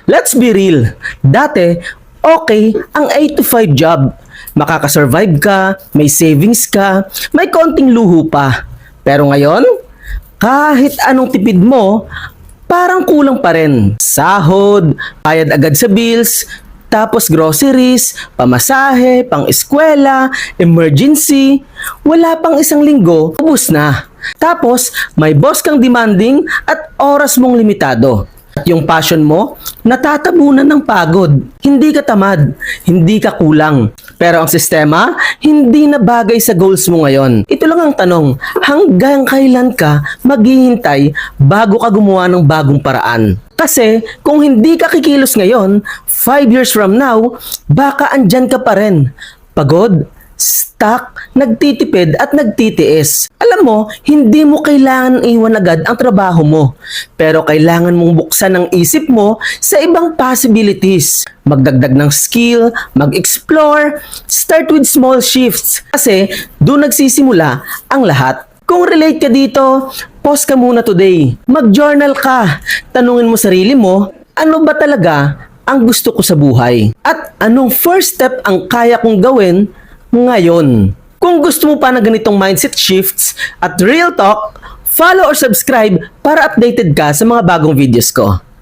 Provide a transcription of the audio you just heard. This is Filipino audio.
Let's be real. Dati, okay ang 8 to 5 job. Makakasurvive ka, may savings ka, may konting luho pa. Pero ngayon, kahit anong tipid mo, parang kulang pa rin. Sahod, bayad agad sa bills, tapos groceries, pamasahe, pang-eskwela, emergency. Wala pang isang linggo, ubus na. Tapos, may boss kang demanding at oras mong limitado. At yung passion mo, natatabunan ng pagod. Hindi ka tamad, hindi ka kulang. Pero ang sistema, hindi na bagay sa goals mo ngayon. Ito lang ang tanong, hanggang kailan ka maghihintay bago ka gumawa ng bagong paraan? Kasi kung hindi ka kikilos ngayon, 5 years from now, baka andyan ka pa rin. Pagod, stuck, nagtitipid at nagtitiis. Alam mo, hindi mo kailangan iwan agad ang trabaho mo. Pero kailangan mong buksan ang isip mo sa ibang possibilities. Magdagdag ng skill, mag-explore, start with small shifts. Kasi doon nagsisimula ang lahat. Kung relate ka dito, pause ka muna today. Mag-journal ka. Tanungin mo sarili mo, ano ba talaga ang gusto ko sa buhay? At anong first step ang kaya kong gawin ngayon? Kung gusto mo pa na ganitong mindset shifts at real talk, follow or subscribe para updated ka sa mga bagong videos ko.